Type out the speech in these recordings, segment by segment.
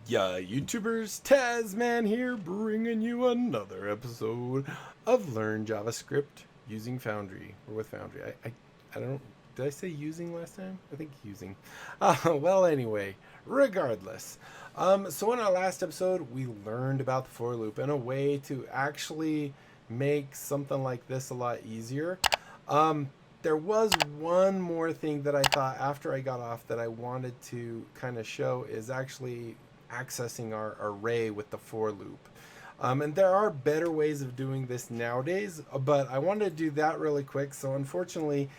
Yeah, YouTubers, Tasman here, bringing you another episode of Learn JavaScript using Foundry, or with Foundry. I don't, did I say using last time? I think using. Well, anyway, regardless. So in our last episode, we learned about the for loop and a way to actually make something like this a lot easier. There was one more thing that I thought after I got off that I wanted to kind of show is actually accessing our array with the for loop. And there are better ways of doing this nowadays, but I wanted to do that really quick. So unfortunately,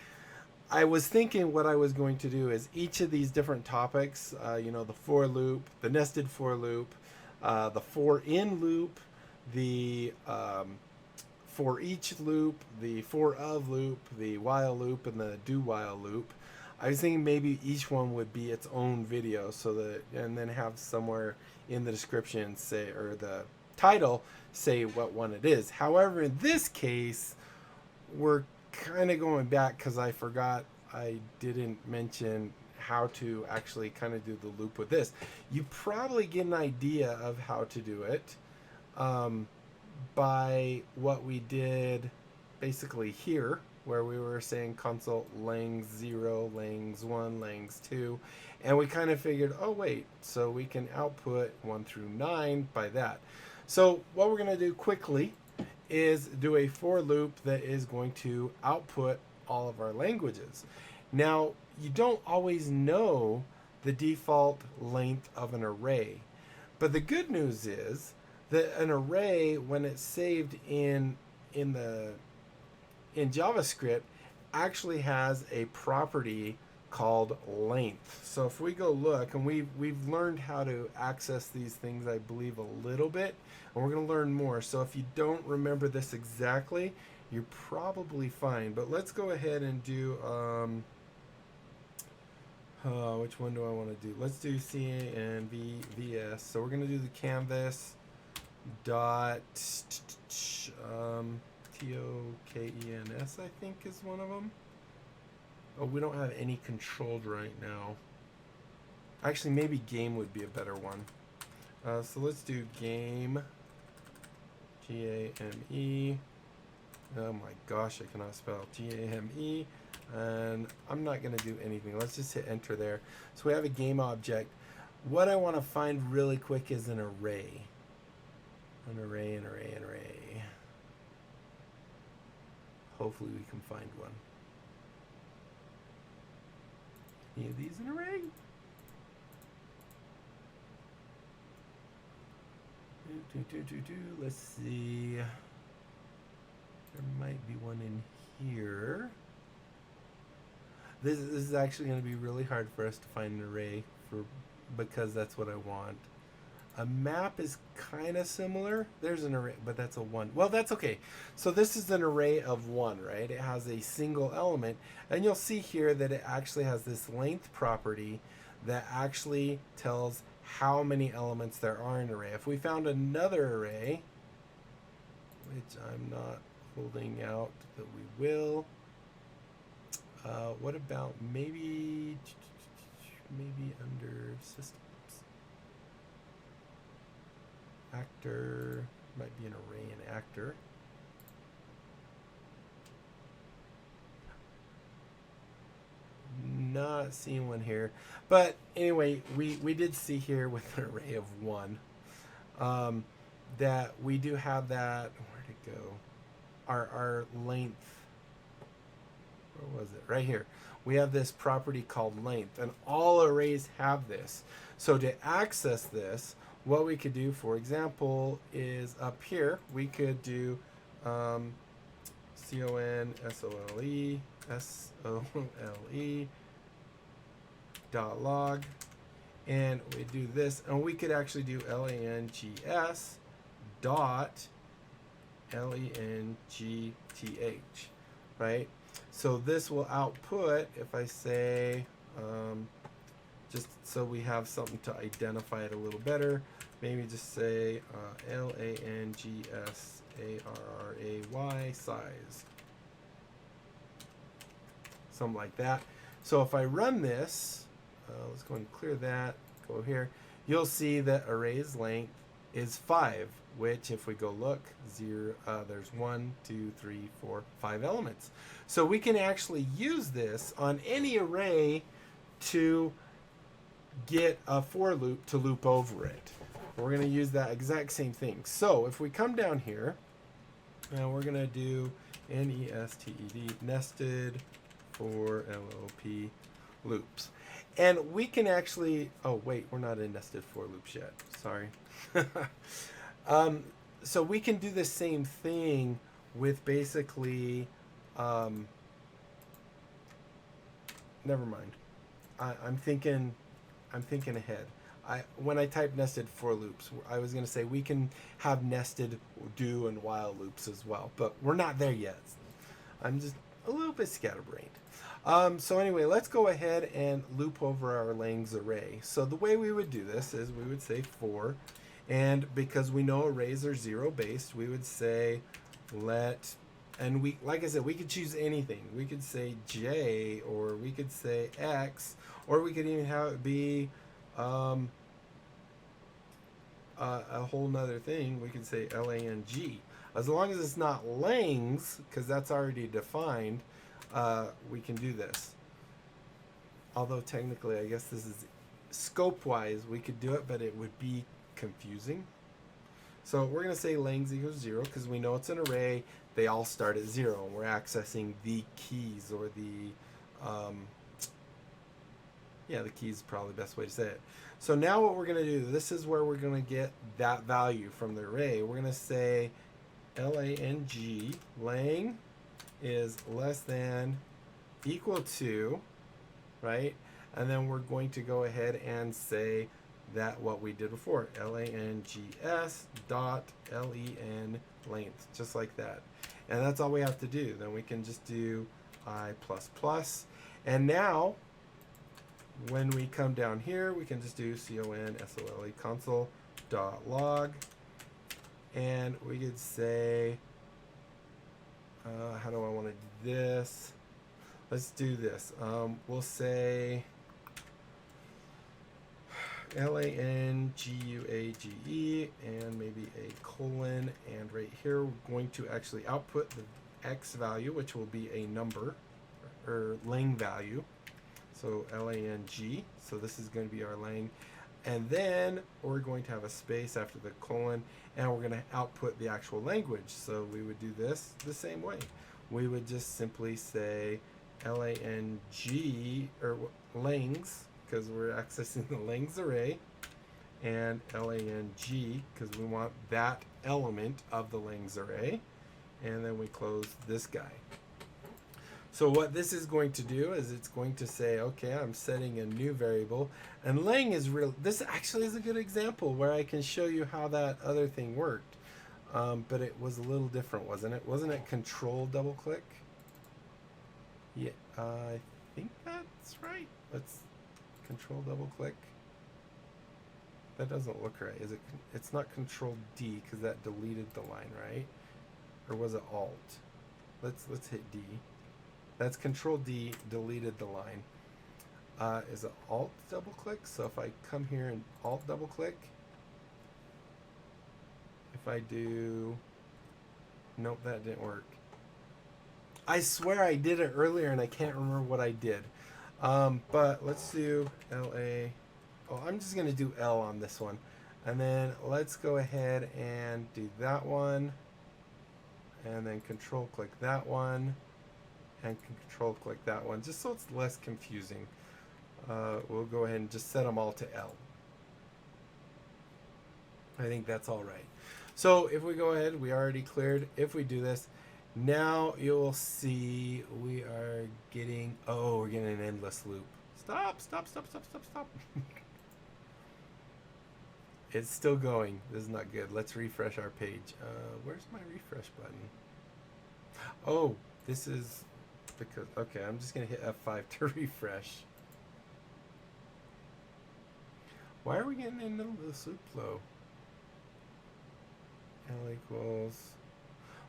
I was thinking what I was going to do is each of these different topics, the for loop, the nested for loop, the for in loop, the for each loop, the for of loop, the while loop, and the do while loop. I was thinking maybe each one would be its own video, so that, and then have somewhere in the description say, or the title say what one it is. However, in this case, we're kind of going back because I forgot I didn't mention how to actually kind of do the loop with this. You probably get an idea of how to do it by what we did basically here, where we were saying console langs 0, langs 1, langs 2, and we kind of figured, oh wait, so we can output 1 through 9 by that. So what we're going to do quickly is do a for loop that is going to output all of our languages. Now, you don't always know the default length of an array, but the good news is that an array, when it's saved in JavaScript, actually has a property called length. So if we go look, and we've learned how to access these things, I believe, a little bit, and we're going to learn more. So if you don't remember this exactly, you're probably fine. But let's go ahead and do which one do I want to do? Let's do C and VS. So we're going to do the canvas dot TOKENS, I think, is one of them. Oh, we don't have any controlled right now. Actually, maybe game would be a better one. So let's do game, GAME. Oh my gosh, I cannot spell GAME. And I'm not going to do anything. Let's just hit enter there. So we have a game object. What I want to find really quick is an array. An array. Hopefully we can find one. Any of these an array? Let's see. There might be one in here. This is actually going to be really hard for us to find an array because that's what I want. A map is kind of similar. There's an array, but that's a 1. Well, that's okay. So this is an array of 1, right? It has a single element. And you'll see here that it actually has this length property that actually tells how many elements there are in an array. If we found another array, which I'm not holding out that we will, what about maybe under systems? Actor, might be an array in actor. Not seeing one here, but anyway, we did see here with an array of 1 that we do have that. Where'd it go? Our length. Where was it? Right here. We have this property called length, and all arrays have this. So to access this, what we could do, for example, is up here we could do console dot log, and we do this, and we could actually do langs dot length, right? So this will output, if I say, just so we have something to identify it a little better, maybe just say langsarray size. Something like that. So if I run this, let's go and clear that, go here. you'll see that array's length is 5, which if we go look, there's 1, 2, 3, 4, 5 elements. So we can actually use this on any array to get a for loop to loop over it. We're going to use that exact same thing. So if we come down here, and we're going to do nested, nested for LOP loops. And we can actually, oh wait, we're not in nested for loops yet. Sorry. So we can do the same thing with basically, never mind. I'm thinking ahead. When I type nested for loops, I was going to say we can have nested do and while loops as well, but we're not there yet. I'm just a little bit scatterbrained. So anyway, let's go ahead and loop over our Lang's array. So the way we would do this is we would say for, and because we know arrays are 0 based, we would say let, and we, like I said, we could choose anything. We could say J, or we could say X, or we could even have it be a whole nother thing. We could say lang. As long as it's not Lang's, because that's already defined, we can do this. Although technically, I guess this is scope-wise, we could do it, but it would be confusing. So we're going to say Lang's equals 0 because we know it's an array. They all start at 0, and we're accessing the keys, or the the keys is probably the best way to say it. So now what we're going to do, this is where we're going to get that value from the array. We're going to say lang is less than equal to, right? And then we're going to go ahead and say that what we did before, langs dot len length, just like that. And that's all we have to do. Then we can just do I++. And now, when we come down here, we can just do console console.log. And we could say, how do I want to do this? Let's do this. We'll say language and maybe a colon, and right here we're going to actually output the x value, which will be a number or lang value. So lang, so this is going to be our lang, and then we're going to have a space after the colon, and we're going to output the actual language. So we would do this the same way. We would just simply say lang, or langs, because we're accessing the langs array, and lang because we want that element of the langs array, and then we close this guy. So what this is going to do is it's going to say, okay, I'm setting a new variable, and lang is real. This actually is a good example where I can show you how that other thing worked, but it was a little different, wasn't it? Wasn't it control double click? Yeah, I think that's right. Let's control double click. That doesn't look right. Is it? It's not control D because that deleted the line, right? Or was it alt? Let's hit D. That's control D, deleted the line. Is it alt double click? So if I come here and alt double click, if I do, nope, that didn't work. I swear I did it earlier and I can't remember what I did. But let's do LA. Oh, I'm just gonna do L on this one. And then let's go ahead and do that one. And then control click that one. And control click that one, just so it's less confusing. We'll go ahead and just set them all to L. I think that's all right. So if we go ahead, we already cleared. If we do this, now you'll see we are getting, we're getting an endless loop. Stop. It's still going. This is not good. Let's refresh our page. Where's my refresh button? Oh, this is because, okay, I'm just going to hit F5 to refresh. Why are we getting in the middle of this loop flow? L equals,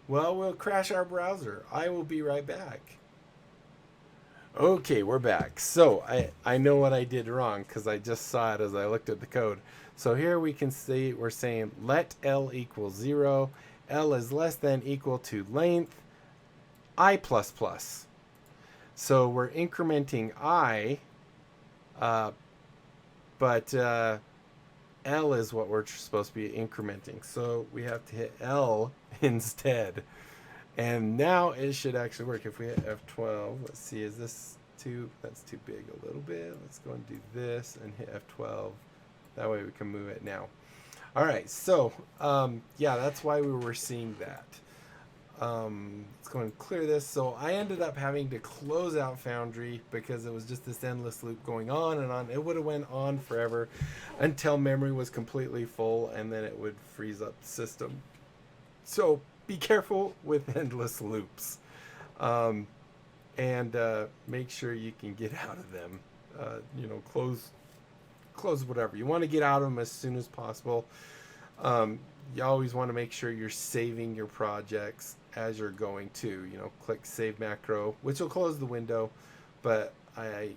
well, we'll crash our browser. I will be right back. Okay, we're back. So I know what I did wrong because I just saw it as I looked at the code. So here we can see we're saying let L equal 0. L is less than equal to length I plus plus. So we're incrementing I, but L is what we're supposed to be incrementing. So we have to hit L instead. And now it should actually work. If we hit F12, let's see, is this too, that's too big a little bit. Let's go and do this and hit F12. That way we can move it now. All right, so yeah, that's why we were seeing that. Let's go and clear this. So I ended up having to close out Foundry because it was just this endless loop going on and on. It would have went on forever until memory was completely full, and then it would freeze up the system. So be careful with endless loops, and make sure you can get out of them. You know, close whatever you want to get out of them as soon as possible. You always want to make sure you're saving your projects as you're going to. You know, click Save Macro, which will close the window, but I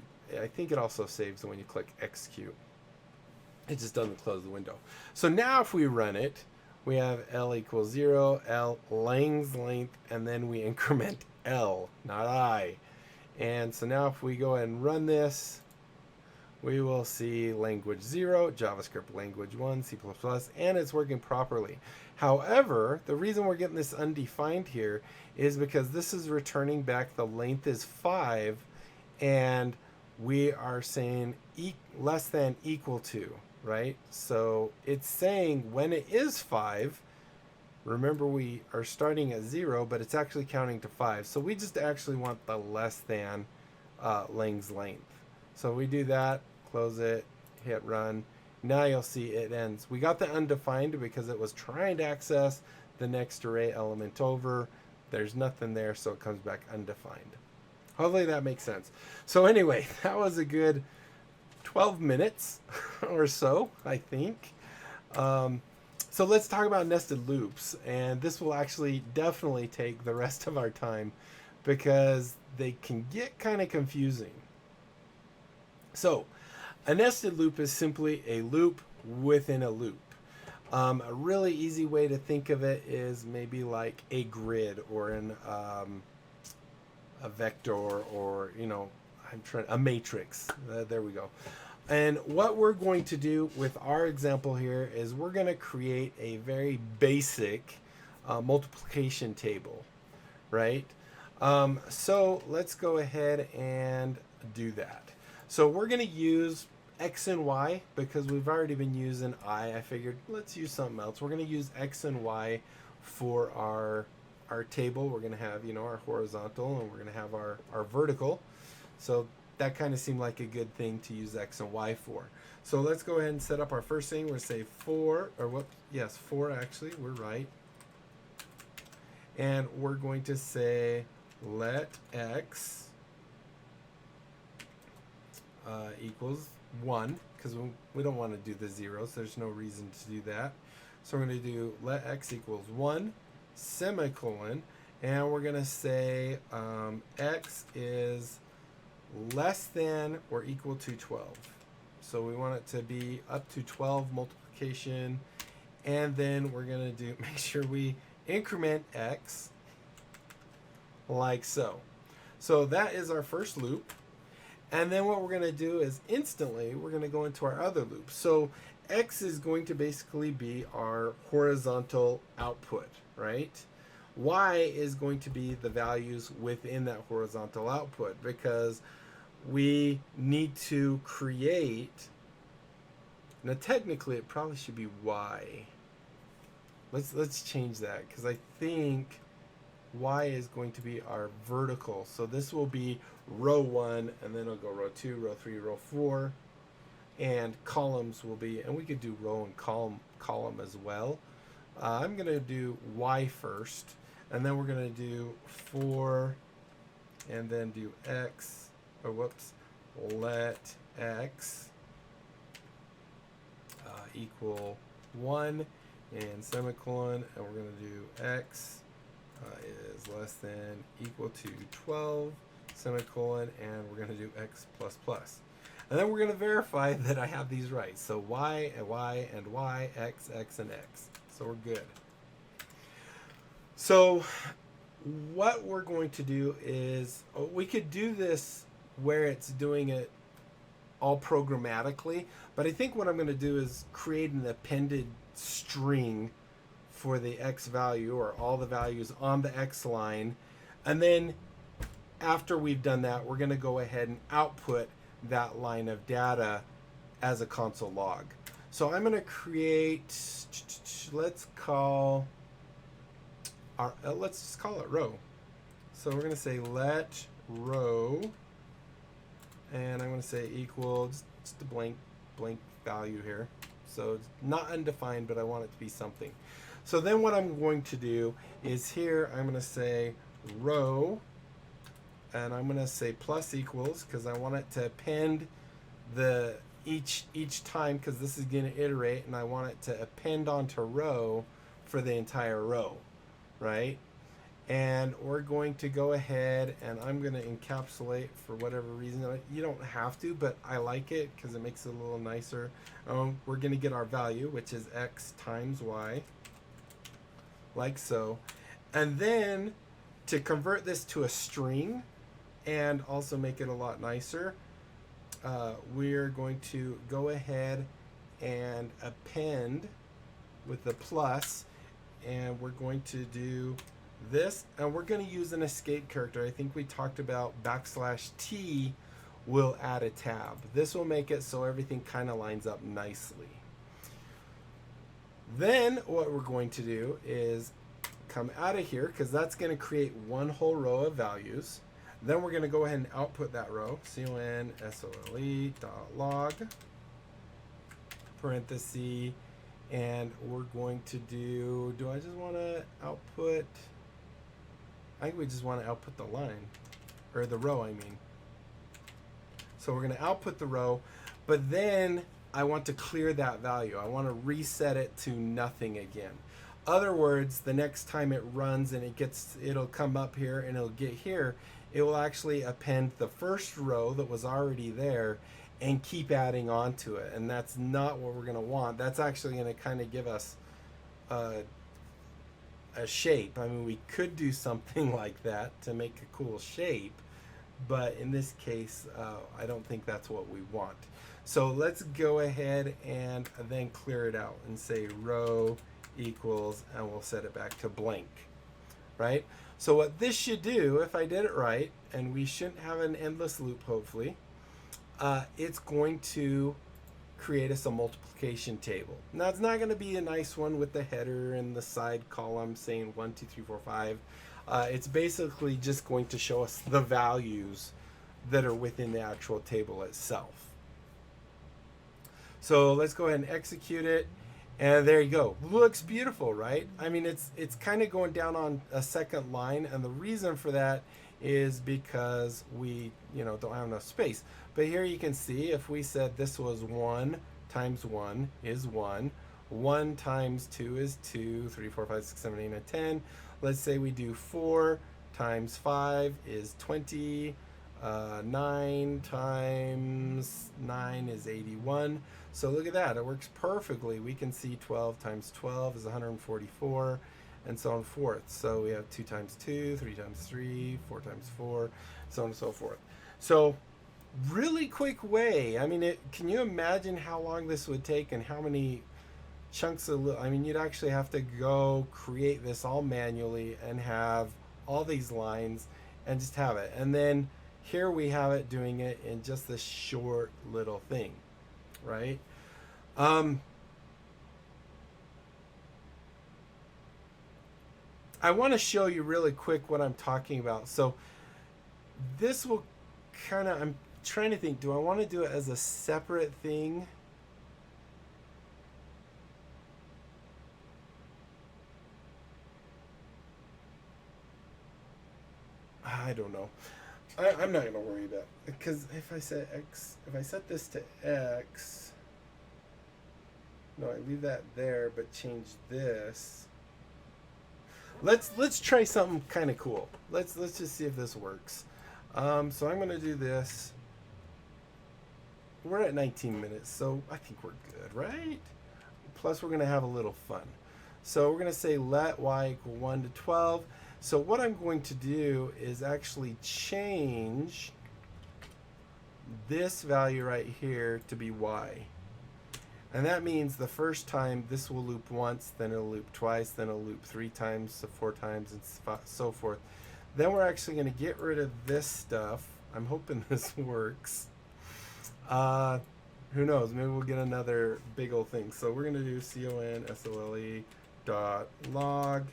think it also saves when you click Execute. It just doesn't close the window. So now if we run it, we have L equals 0, L Lang's length, and then we increment L, not I. And so now if we go ahead and run this, we will see language 0, JavaScript language 1, C++, and it's working properly. However, the reason we're getting this undefined here is because this is returning back the length is 5, and we are saying less than equal to, right? So it's saying when it is 5, remember we are starting at 0, but it's actually counting to 5. So we just actually want the less than Lang's length. So we do that, close it, hit run. Now you'll see it ends. We got the undefined because it was trying to access the next array element over. There's nothing there, so it comes back undefined. Hopefully that makes sense. So anyway, that was a good 12 minutes or so, I think. So let's talk about nested loops. And this will actually definitely take the rest of our time because they can get kind of confusing. So a nested loop is simply a loop within a loop. A really easy way to think of it is maybe like a grid or a vector, or you know, a matrix. There we go. And what we're going to do with our example here is we're going to create a very basic multiplication table, right? So let's go ahead and do that. So we're going to use X and Y because we've already been using I figured let's use something else. We're going to use X and Y for our table. We're going to have, you know, our horizontal, and we're going to have our vertical. So that kind of seemed like a good thing to use X and Y for. So let's go ahead and set up our first thing. We're going to say 4, or what? Yes, 4 actually, we're right. And we're going to say let X equals 1, because we don't want to do the zeros. There's no reason to do that. So we're going to do let X equals 1, semicolon, and we're going to say X is less than or equal to 12. So we want it to be up to 12 multiplication, and then we're going to do make sure we increment X like so. So that is our first loop. And then what we're going to do is instantly we're going to go into our other loop. So X is going to basically be our horizontal output, right? Y is going to be the values within that horizontal output, because we need to create, now technically it probably should be Y. Let's change that, because I think Y is going to be our vertical. So this will be row 1, and then it'll go row 2, row 3, row 4. And columns will be, and we could do row and column as well. I'm going to do Y first, and then we're going to do 4, and then do X, or whoops, let X equal 1, and semicolon, and we're going to do X is less than equal to 12, semicolon, and we're going to do x plus plus. And then we're going to verify that I have these right. So y and y and y, x, x, and x. So we're good. So what we're going to do is, we could do this where it's doing it all programmatically, but I think what I'm going to do is create an appended string for the x value, or all the values on the x line, and then after we've done that, we're going to go ahead and output that line of data as a console log. So I'm going to create, let's call our, let's just call it row. So we're going to say let row, and I'm going to say equal just a blank value here. So it's not undefined, but I want it to be something. So then what I'm going to do is here I'm going to say row, and I'm going to say plus equals, because I want it to append the each time, because this is going to iterate, and I want it to append onto row for the entire row, right? And we're going to go ahead, and I'm going to encapsulate for whatever reason. You don't have to, but I like it because it makes it a little nicer. We're going to get our value, which is x times y, like so. And then to convert this to a string and also make it a lot nicer, we're going to go ahead and append with the plus, and we're going to do this, and we're going to use an escape character. I think we talked about \t will add a tab. This will make it so everything kind of lines up nicely. Then what we're going to do is come out of here, because that's going to create one whole row of values. Then we're going to go ahead and output that row, console.log, parenthesis, and we're going to do I just want to output, I think we just want to output the line, or the row, I mean. So we're going to output the row, but then I want to clear that value. I want to reset it to nothing again. Other words, the next time it runs and it'll come up here and it'll get here, it will actually append the first row that was already there and keep adding on to it. And that's not what we're going to want. That's actually going to kind of give us a shape. I mean, we could do something like that to make a cool shape, but in this case, I don't think that's what we want. So let's go ahead and then clear it out and say row equals, and we'll set it back to blank, right? So what this should do, if I did it right, and we shouldn't have an endless loop, hopefully, it's going to create us a multiplication table. Now, it's not going to be a nice one with the header and the side column saying 1, 2, 3, 4, 5. It's basically just going to show us the values that are within the actual table itself. So let's go ahead and execute it. And there you go. Looks beautiful, right? I mean, it's kind of going down on a second line, and the reason for that is because we, don't have enough space. But here you can see, if we said this was 1 times 1 is 1, 1 times 2 is 2, 3, 4, 5, 6, 7, 8, 9, 10. Let's say we do 4 times 5 is 20, 9 times 9 is 81. So look at that, it works perfectly. We can see 12 times 12 is 144, and so on and forth. So we have 2 times 2, 3 times 3, 4 times 4, so on and so forth. So really quick way. I mean, can you imagine how long this would take and how many chunks of, I mean, you'd actually have to go create this all manually and have all these lines and just have it. And then here we have it doing it in just this short little thing, right? I want to show you really quick what I'm talking about. So this will kind of, I'm trying to think, do I want to do it as a separate thing? I don't know. I'm not going to worry about it, because if I set x, if I set this to x, no, I leave that there, but change this. Let's try something kind of cool. Let's just see if this works. So I'm going to do this. We're at 19 minutes, so I think we're good, right? Plus, we're going to have a little fun. So we're going to say let y equal 1 to 12. So what I'm going to do is actually change this value right here to be y. And that means the first time this will loop once, then it'll loop twice, then it'll loop 3 times, so 4 times, and so forth. Then we're actually going to get rid of this stuff. I'm hoping this works. Who knows? Maybe we'll get another big old thing. So we're going to do console dot log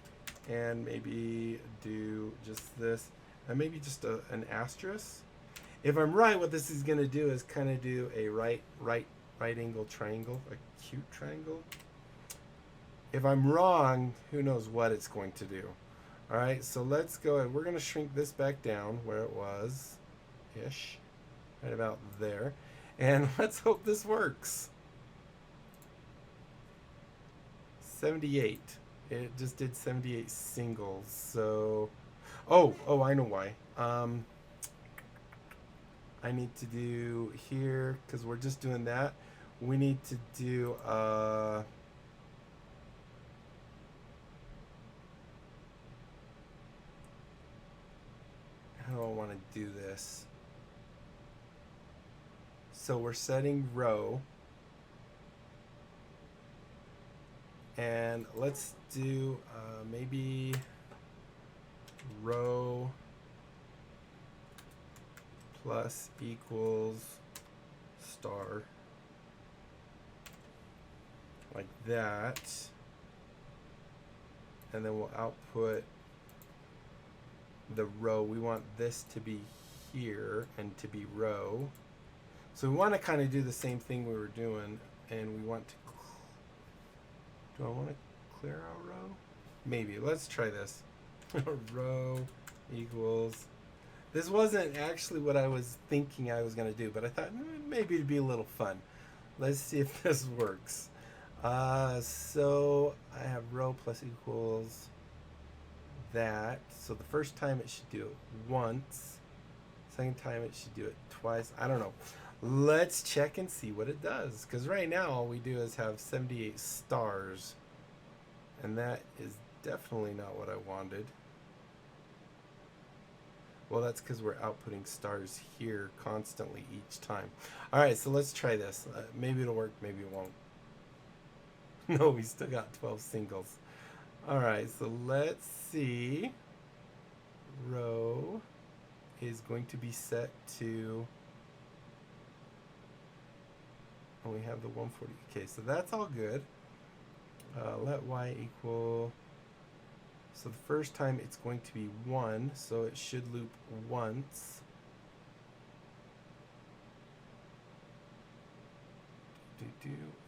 and maybe do just this and maybe just an asterisk. If I'm right, what this is going to do is kind of do a right angle triangle, a cute triangle. If I'm wrong, who knows what it's going to do. All right, so let's go ahead. We're going to shrink this back down where it was ish, right about there. And let's hope this works. 78. It just did 78 singles. So, oh, I know why. I need to do here, because we're just doing that. We need to do, how do I want to do this? So we're setting row. And let's do maybe row plus equals star, like that, and then we'll output the row. We want this to be here and to be row, so we want to kind of do the same thing we were doing, and we want to, do I want to clear our row? Maybe. Let's try this. Row equals, this wasn't actually what I was thinking I was going to do, but I thought maybe it'd be a little fun. Let's see if this works. So I have row plus equals that. So the first time it should do it once. Second time it should do it twice. I don't know. Let's check and see what it does. Because right now all we do is have 78 stars. And that is definitely not what I wanted. Well, that's because we're outputting stars here constantly each time. All right, so let's try this. Maybe it'll work, maybe it won't. No, we still got 12 singles. All right, so let's see. Row is going to be set to, and we have the 140. Okay, so that's all good. Let y equal, so the first time it's going to be 1, so it should loop once.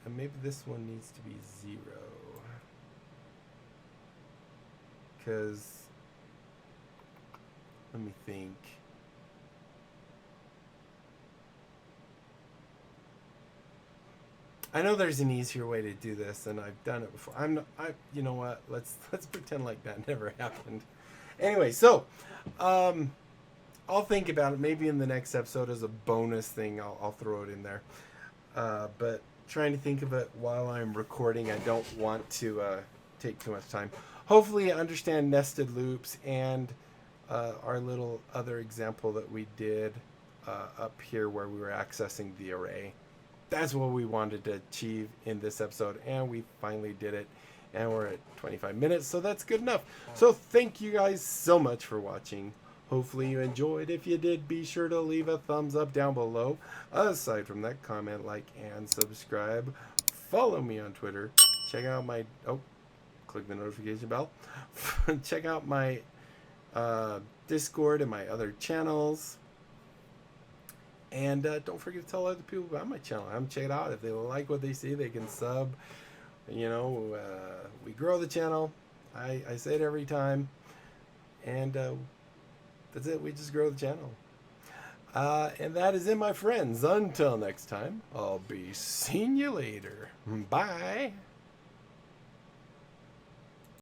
And maybe this one needs to be 0. Because, let me think. I know there's an easier way to do this, and I've done it before. You know what? Let's pretend like that never happened. Anyway, so I'll think about it. Maybe in the next episode as a bonus thing, I'll throw it in there. But trying to think of it while I'm recording, I don't want to take too much time. Hopefully you understand nested loops and our little other example that we did up here where we were accessing the array. That's what we wanted to achieve in this episode, and we finally did it, and we're at 25 minutes, so that's good enough. So thank you guys so much for watching. Hopefully you enjoyed. If you did, be sure to leave a thumbs up down below. Aside from that, comment, like, and subscribe. Follow me on Twitter. Check out my, click the notification bell. Check out my Discord and my other channels. And don't forget to tell other people about my channel. Check it out. If they like what they see, they can sub. You know, we grow the channel. I say it every time. And that's it. We just grow the channel. And that is it, my friends. Until next time, I'll be seeing you later. Bye.